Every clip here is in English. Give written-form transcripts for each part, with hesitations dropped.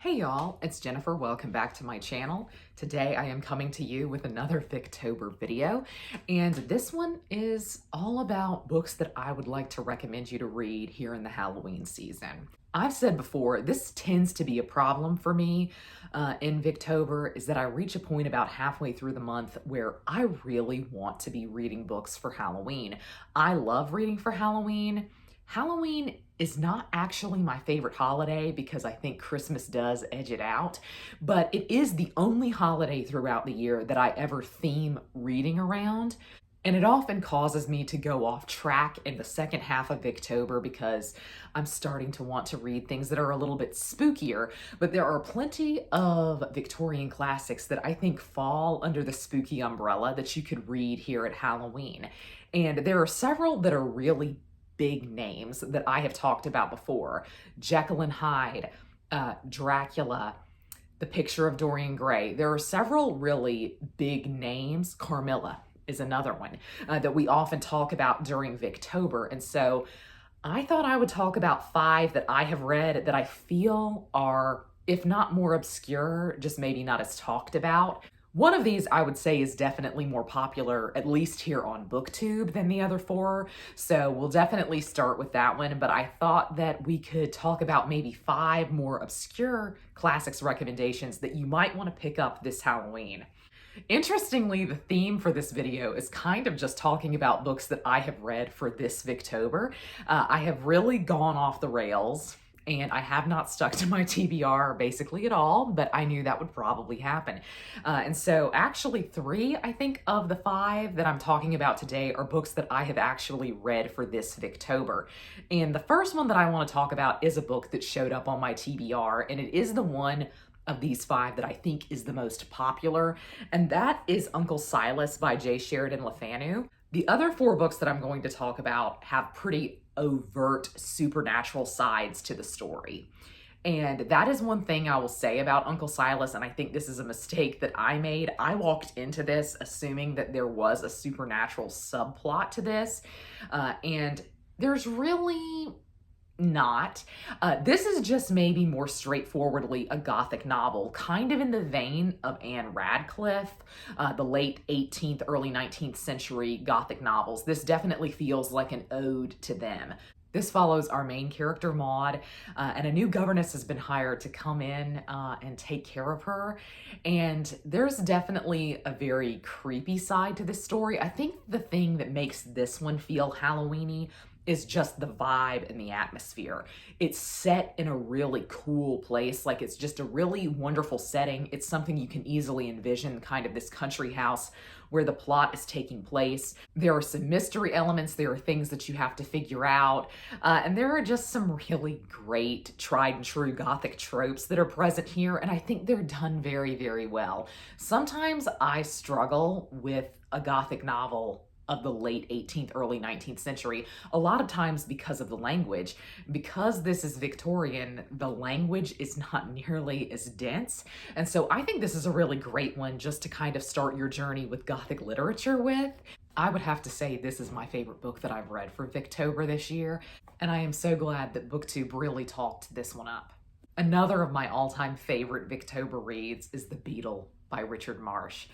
Hey y'all, it's Jennifer. Welcome back to my channel. Today I am coming to you with another Victober video, and this one is all about books that I would like to recommend you to read here in the Halloween season. I've said before, this tends to be a problem for me in Victober, is that I reach a point about halfway through the month where I really want to be reading books for Halloween. I love reading for Halloween. Halloween is not actually my favorite holiday because I think Christmas does edge it out, but it is the only holiday throughout the year that I ever theme reading around. And it often causes me to go off track in the second half of Victober because I'm starting to want to read things that are a little bit spookier. But there are plenty of Victorian classics that I think fall under the spooky umbrella that you could read here at Halloween. And there are several that are really big names that I have talked about before. Jekyll and Hyde, Dracula, The Picture of Dorian Gray. There are several really big names. Carmilla is another one that we often talk about during Victober. And so I thought I would talk about 5 that I have read that I feel are, if not more obscure, just maybe not as talked about. One of these I would say is definitely more popular, at least here on BookTube, than the other 4. So we'll definitely start with that one. But I thought that we could talk about maybe 5 more obscure classics recommendations that you might want to pick up this Halloween. Interestingly, the theme for this video is kind of just talking about books that I have read for this Victober. I have really gone off the rails, and I have not stuck to my TBR basically at all, but I knew that would probably happen. And so actually 3, I think, of the 5 that I'm talking about today are books that I have actually read for this Victober. And the first one that I want to talk about is a book that showed up on my TBR, and it is the one of these 5 that I think is the most popular, and that is Uncle Silas by Sheridan Fanu. The other 4 books that I'm going to talk about have pretty overt supernatural sides to the story. And that is one thing I will say about Uncle Silas, and I think this is a mistake that I made. I walked into this assuming that there was a supernatural subplot to this, and there's really not. This is just maybe more straightforwardly a Gothic novel, kind of in the vein of Anne Radcliffe, the late 18th, early 19th century Gothic novels. This definitely feels like an ode to them. This follows our main character, Maud, and a new governess has been hired to come in and take care of her. And there's definitely a very creepy side to this story. I think the thing that makes this one feel Halloween-y is just the vibe and the atmosphere. It's set in a really cool place. Like, it's just a really wonderful setting. It's something you can easily envision, kind of this country house where the plot is taking place. There are some mystery elements. There are things that you have to figure out. And there are just some really great tried and true Gothic tropes that are present here. And I think they're done very, very well. Sometimes I struggle with a Gothic novel of the late 18th, early 19th century, a lot of times because of the language. Because this is Victorian, the language is not nearly as dense. And so I think this is a really great one just to kind of start your journey with Gothic literature with. I would have to say this is my favorite book that I've read for Victober this year, and I am so glad that BookTube really talked this one up. Another of my all-time favorite Victober reads is The Beetle by Richard Marsh.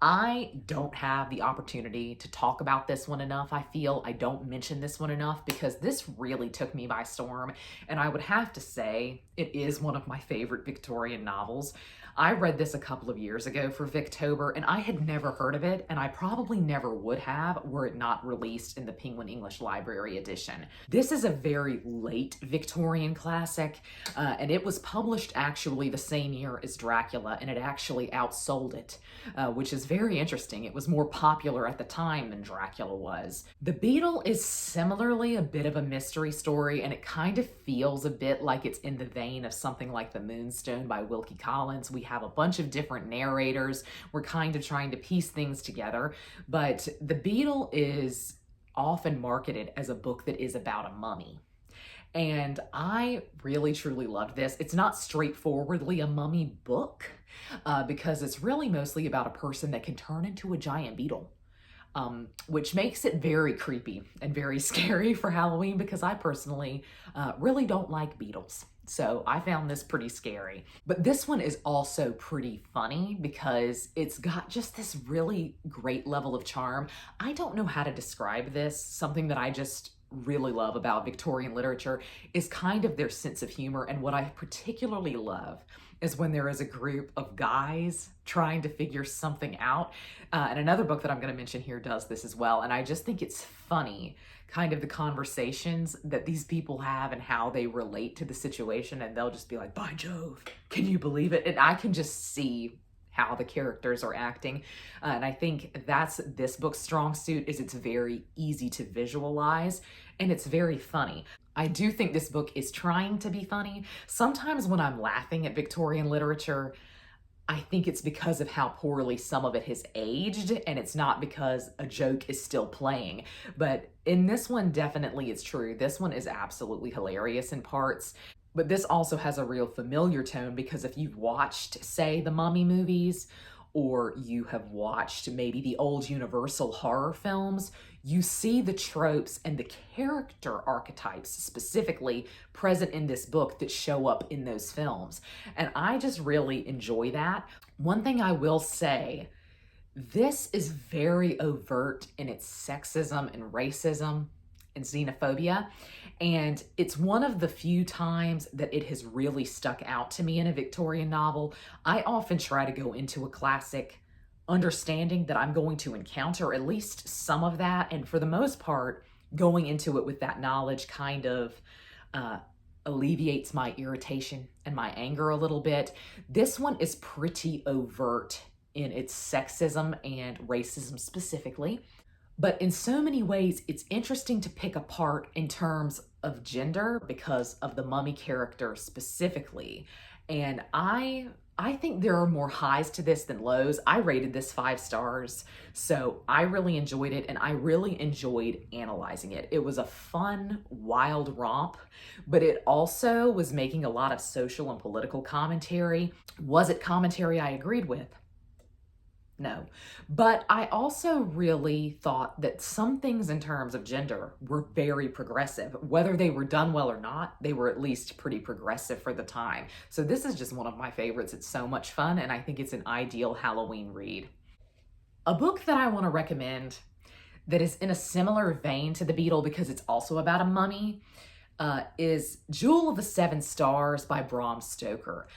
I don't have the opportunity to talk about this one enough. I feel I don't mention this one enough because this really took me by storm, and I would have to say it is one of my favorite Victorian novels. I read this a couple of years ago for Victober, and I had never heard of it, and I probably never would have were it not released in the Penguin English Library edition. This is a very late Victorian classic, and it was published actually the same year as Dracula, and it actually outsold it, which is very interesting. It was more popular at the time than Dracula was. The Beetle is similarly a bit of a mystery story, and it kind of feels a bit like it's in the vein of something like The Moonstone by Wilkie Collins. We have a bunch of different narrators. We're kind of trying to piece things together, but The Beetle is often marketed as a book that is about a mummy. And I really, truly loved this. It's not straightforwardly a mummy book because it's really mostly about a person that can turn into a giant beetle. Which makes it very creepy and very scary for Halloween because I personally really don't like beetles. So I found this pretty scary. But this one is also pretty funny because it's got just this really great level of charm. I don't know how to describe this. Something that I just really love about Victorian literature is kind of their sense of humor. And what I particularly love is when there is a group of guys trying to figure something out. And another book that I'm going to mention here does this as well. And I just think it's funny, kind of the conversations that these people have and how they relate to the situation. And they'll just be like, by Jove, can you believe it? And I can just see how the characters are acting. And I think that's this book's strong suit, is it's very easy to visualize and it's very funny. I do think this book is trying to be funny. Sometimes when I'm laughing at Victorian literature, I think it's because of how poorly some of it has aged, and it's not because a joke is still playing. But in this one, definitely it's true. This one is absolutely hilarious in parts. But this also has a real familiar tone because if you've watched, say, the Mummy movies, or you have watched maybe the old Universal horror films, you see the tropes and the character archetypes specifically present in this book that show up in those films. And I just really enjoy that. One thing I will say, this is very overt in its sexism and racism and xenophobia. And it's one of the few times that it has really stuck out to me in a Victorian novel. I often try to go into a classic understanding that I'm going to encounter at least some of that. And for the most part, going into it with that knowledge kind of alleviates my irritation and my anger a little bit. This one is pretty overt in its sexism and racism specifically. But in so many ways, it's interesting to pick apart in terms of gender because of the mummy character specifically. And I think there are more highs to this than lows. I rated this 5 stars, so I really enjoyed it, and I really enjoyed analyzing it. It was a fun, wild romp, but it also was making a lot of social and political commentary. Was it commentary I agreed with? No. But I also really thought that some things in terms of gender were very progressive. Whether they were done well or not, they were at least pretty progressive for the time. So this is just one of my favorites. It's so much fun, and I think it's an ideal Halloween read. A book that I want to recommend that is in a similar vein to The Beetle because it's also about a mummy is Jewel of the Seven Stars by Bram Stoker.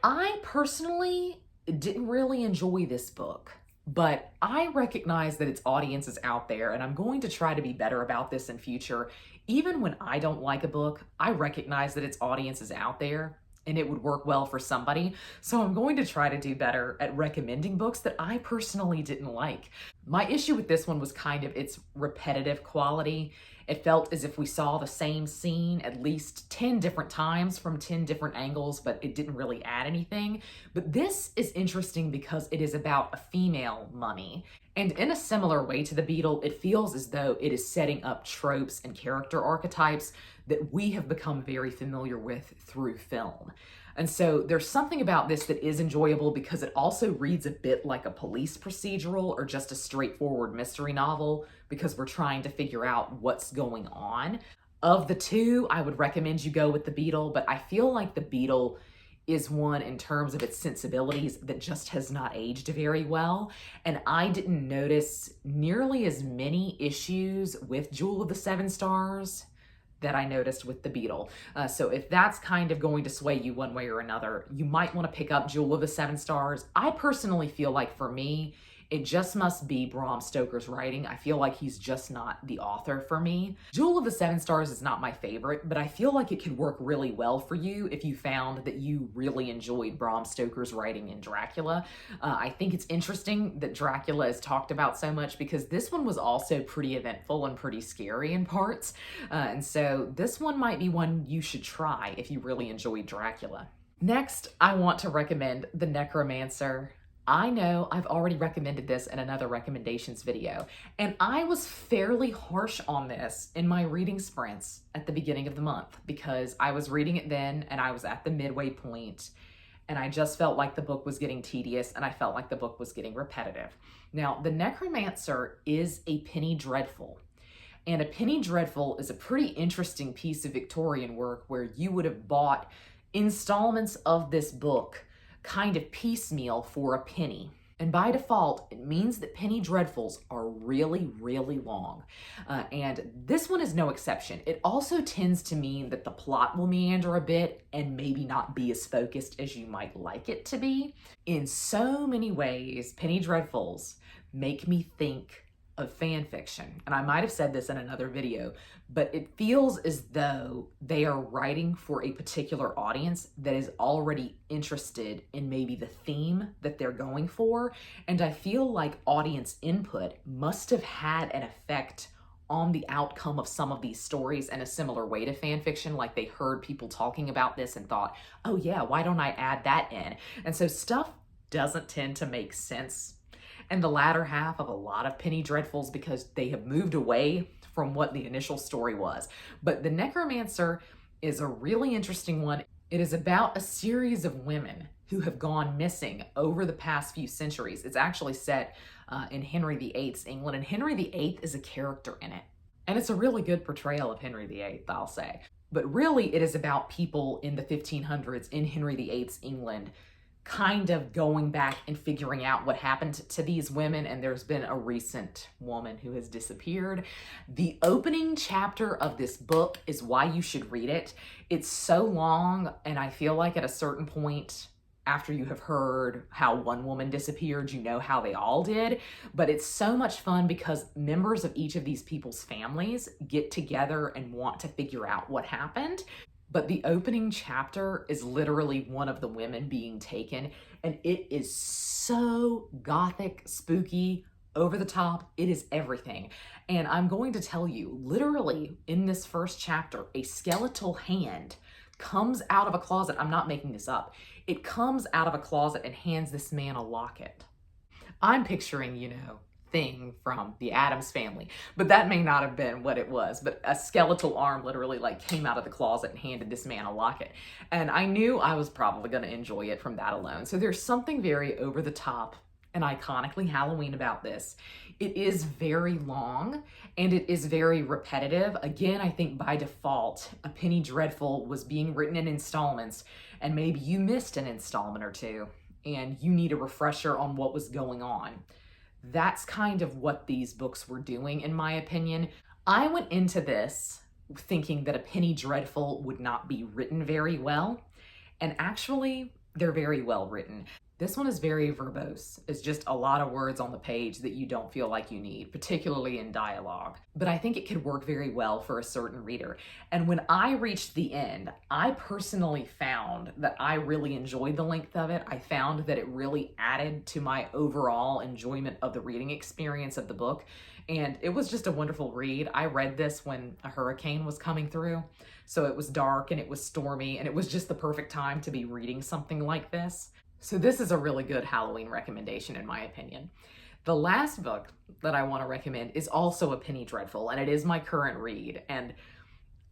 I personally didn't really enjoy this book, but I recognize that its audience is out there, and I'm going to try to be better about this in future. Even when I don't like a book, I recognize that its audience is out there and it would work well for somebody. So I'm going to try to do better at recommending books that I personally didn't like. My issue with this one was kind of its repetitive quality. It felt as if we saw the same scene at least 10 different times from 10 different angles, but it didn't really add anything. But this is interesting because it is about a female mummy. And in a similar way to The Beetle, it feels as though it is setting up tropes and character archetypes that we have become very familiar with through film. And so there's something about this that is enjoyable because it also reads a bit like a police procedural or just a straightforward mystery novel because we're trying to figure out what's going on. Of the two, I would recommend you go with The Beetle, but I feel like The Beetle is one in terms of its sensibilities that just has not aged very well. And I didn't notice nearly as many issues with Jewel of the Seven Stars that I noticed with The Beetle. So if that's kind of going to sway you one way or another, you might want to pick up Jewel of the Seven Stars. I personally feel like for me, it just must be Bram Stoker's writing. I feel like he's just not the author for me. Jewel of the Seven Stars is not my favorite, but I feel like it could work really well for you if you found that you really enjoyed Bram Stoker's writing in Dracula. I think it's interesting that Dracula is talked about so much because this one was also pretty eventful and pretty scary in parts. And so this one might be one you should try if you really enjoyed Dracula. Next, I want to recommend The Necromancer. I know I've already recommended this in another recommendations video, and I was fairly harsh on this in my reading sprints at the beginning of the month because I was reading it then and I was at the midway point and I just felt like the book was getting tedious and I felt like the book was getting repetitive. Now, The Necromancer is a penny dreadful, And A Penny Dreadful is a pretty interesting piece of Victorian work where you would have bought installments of this book kind of piecemeal for a penny. And by default, it means that penny dreadfuls are really, really long. And this one is no exception. It also tends to mean that the plot will meander a bit and maybe not be as focused as you might like it to be. In so many ways, penny dreadfuls make me think of fan fiction. And I might have said this in another video, but it feels as though they are writing for a particular audience that is already interested in maybe the theme that they're going for. And I feel like audience input must have had an effect on the outcome of some of these stories in a similar way to fan fiction. Like they heard people talking about this and thought, oh yeah, why don't I add that in? And so stuff doesn't tend to make sense and the latter half of a lot of penny dreadfuls because they have moved away from what the initial story was. But The Necromancer is a really interesting one. It is about a series of women who have gone missing over the past few centuries. It's actually set in Henry VIII's England, and Henry VIII is a character in it. And it's a really good portrayal of Henry VIII, I'll say. But really, it is about people in the 1500s in Henry VIII's England kind of going back and figuring out what happened to these women, and there's been a recent woman who has disappeared. The opening chapter of this book is why you should read it. It's so long, and I feel like at a certain point after you have heard how one woman disappeared, you know how they all did, but it's so much fun because members of each of these people's families get together and want to figure out what happened. But the opening chapter is literally one of the women being taken, and it is so gothic, spooky, over the top. It is everything. And I'm going to tell you, literally in this first chapter, a skeletal hand comes out of a closet. I'm not making this up. It comes out of a closet and hands this man a locket. I'm picturing, thing from the Addams Family, but that may not have been what it was. But a skeletal arm literally came out of the closet and handed this man a locket, and I knew I was probably going to enjoy it from that alone. So there's something very over the top and iconically Halloween about this. It is very long and it is very repetitive. Again, I think by default, A Penny Dreadful was being written in installments, and maybe you missed an installment or two and you need a refresher on what was going on. That's kind of what these books were doing, in my opinion. I went into this thinking that A Penny Dreadful would not be written very well, and actually, they're very well written. This one is very verbose. It's just a lot of words on the page that you don't feel like you need, particularly in dialogue. But I think it could work very well for a certain reader. And when I reached the end, I personally found that I really enjoyed the length of it. I found that it really added to my overall enjoyment of the reading experience of the book. And it was just a wonderful read. I read this when a hurricane was coming through. So it was dark and it was stormy, and it was just the perfect time to be reading something like this. So this is a really good Halloween recommendation, in my opinion. The last book that I want to recommend is also A Penny Dreadful, and it is my current read. And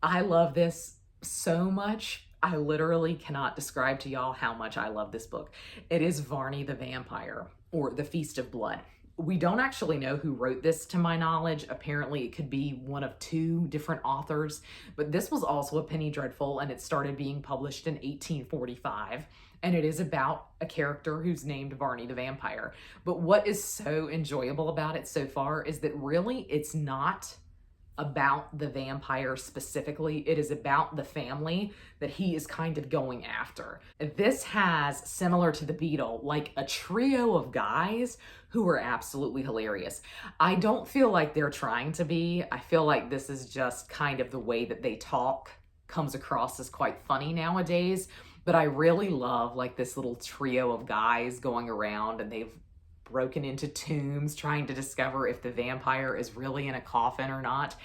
I love this so much. I literally cannot describe to y'all how much I love this book. It is Varney the Vampire, or The Feast of Blood. We don't actually know who wrote this, to my knowledge. Apparently it could be one of two different authors, but this was also a penny dreadful, and it started being published in 1845. And it is about a character who's named Varney the Vampire. But what is so enjoyable about it so far is that really it's not about the vampire specifically. It is about the family that he is kind of going after. This has, similar to the Beetle, like a trio of guys who are absolutely hilarious. I don't feel like they're trying to be. I feel like this is just kind of the way that they talk comes across as quite funny nowadays. But I really love this little trio of guys going around, and they've broken into tombs trying to discover if the vampire is really in a coffin or not.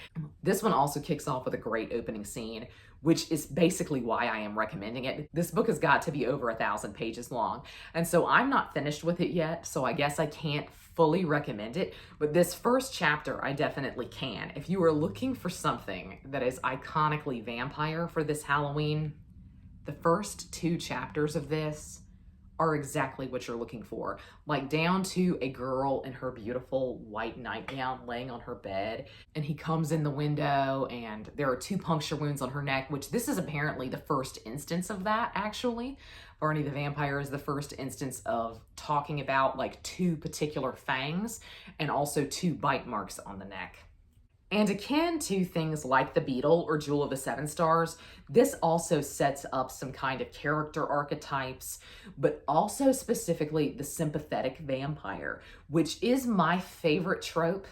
This one also kicks off with a great opening scene, which is basically why I am recommending it. This book has got to be over 1,000 pages long, and so I'm not finished with it yet, so I guess I can't fully recommend it, but this first chapter I definitely can. If you are looking for something that is iconically vampire for this Halloween, the first 2 chapters of this are exactly what you're looking for. Like down to a girl in her beautiful white nightgown laying on her bed, and he comes in the window and there are 2 puncture wounds on her neck, which this is apparently the first instance of that, actually. Barney the Vampire is the first instance of talking about like 2 particular fangs and also 2 bite marks on the neck. And akin to things like the Beetle or Jewel of the Seven Stars, this also sets up some kind of character archetypes, but also specifically the sympathetic vampire, which is my favorite trope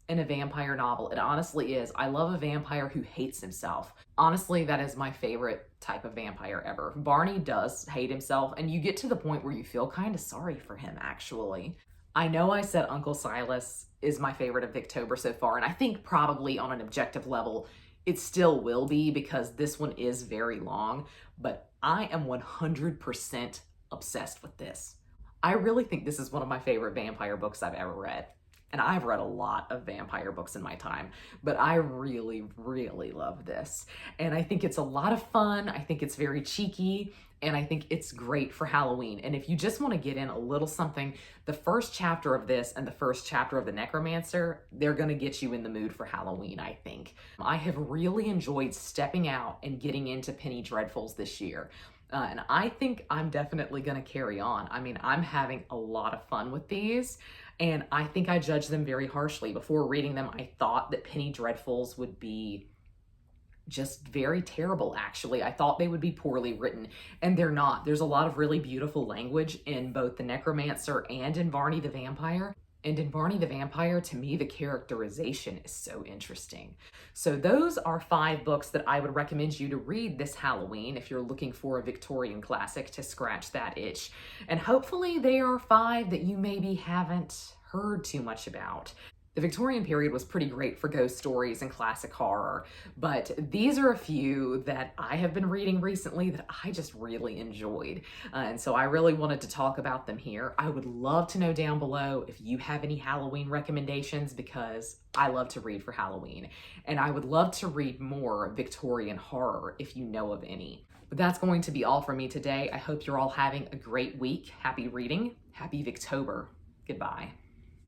in a vampire novel. It honestly is. I love a vampire who hates himself. Honestly, that is my favorite type of vampire ever. Barney does hate himself, and you get to the point where you feel kind of sorry for him, actually. I know I said Uncle Silas is my favorite of Victober so far, and I think probably on an objective level, it still will be because this one is very long, but I am 100% obsessed with this. I really think this is one of my favorite vampire books I've ever read. And I've read a lot of vampire books in my time, but I really, really love this. And I think it's a lot of fun. I think it's very cheeky, and I think it's great for Halloween. And if you just want to get in a little something, the first chapter of this and the first chapter of the Necromancer, they're going to get you in the mood for Halloween, I think. I have really enjoyed stepping out and getting into Penny Dreadfuls this year. And I think I'm definitely going to carry on. I mean, I'm having a lot of fun with these, and I think I judged them very harshly. Before reading them, I thought that Penny Dreadfuls would be just very terrible, actually. I thought they would be poorly written, and they're not. There's a lot of really beautiful language in both the Necromancer and in Varney the Vampire. And in Barney the Vampire, to me, the characterization is so interesting. So those are 5 books that I would recommend you to read this Halloween if you're looking for a Victorian classic to scratch that itch. And hopefully they are 5 that you maybe haven't heard too much about. The Victorian period was pretty great for ghost stories and classic horror, but these are a few that I have been reading recently that I just really enjoyed. And so I really wanted to talk about them here. I would love to know down below if you have any Halloween recommendations, because I love to read for Halloween. And I would love to read more Victorian horror if you know of any. But that's going to be all from me today. I hope you're all having a great week. Happy reading. Happy Victober. Goodbye.